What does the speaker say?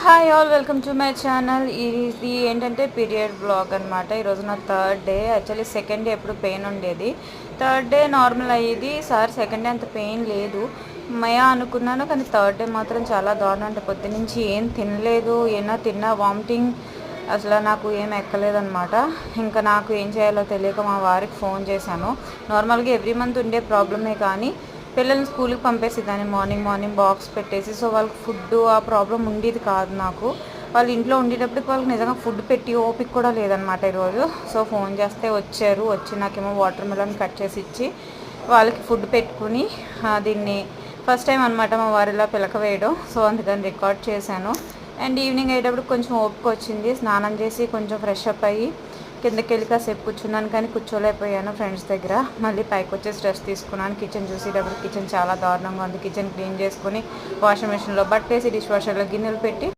Hi all, welcome to my channel. ఇది ఏంటంటే period blog అనమాట. ఈరోజు నా third day. Actually second day ఎప్పుడు పెయిన్ ఉండేది, థర్డ్ డే నార్మల్ అయ్యేది. సార్ సెకండ్ డే అంత పెయిన్ లేదు మయా అనుకున్నాను, కానీ థర్డ్ డే మాత్రం చాలా దారుణం. అంటే పొద్దు నుంచి ఏం తినలేదు, ఏమైనా తిన్నా వామిటింగ్, అసలు నాకు ఏం ఎక్కలేదన్నమాట. ఇంకా నాకు ఏం చేయాలో తెలియక మా వారికి ఫోన్ చేశాను. నార్మల్గా ఎవ్రీ మంత్ ఉండే ప్రాబ్లమే, కానీ పిల్లల్ని స్కూల్కి పంపేసేదాన్ని మార్నింగ్ బాక్స్ పెట్టేసి. సో వాళ్ళకి ఫుడ్ ఆ ప్రాబ్లం ఉండేది కాదు నాకు. వాళ్ళు ఇంట్లో ఉండేటప్పటికి వాళ్ళకి నిజంగా ఫుడ్ పెట్టి ఓపిక కూడా లేదనమాట ఈరోజు. సో ఫోన్ చేస్తే వచ్చి నాకేమో వాటర్ మిలన్ కట్ చేసి ఇచ్చి వాళ్ళకి ఫుడ్ పెట్టుకుని, దీన్ని ఫస్ట్ టైం అనమాట మా వారిలా పిలక వేయడం. సో అందుకని రికార్డ్ చేశాను. అండ్ ఈవినింగ్ అయ్యేటప్పుడు కొంచెం ఓపిక వచ్చింది. స్నానం చేసి కొంచెం ఫ్రెష్ అప్ అయ్యి కిందకి వెళ్ళి కాసేపు కూర్చున్నాను, కానీ కూర్చోలేకపోయాను ఫ్రెండ్స్ దగ్గర. మళ్ళీ పైకి వచ్చి స్ట్రెస్ తీసుకున్నాను. కిచెన్ చూసేటప్పుడు కిచెన్ చాలా దారుణంగా ఉంది. కిచెన్ క్లీన్ చేసుకుని వాషింగ్ మిషన్లో బట్టేసి డిష్ వాషర్లో గిన్నెలు పెట్టి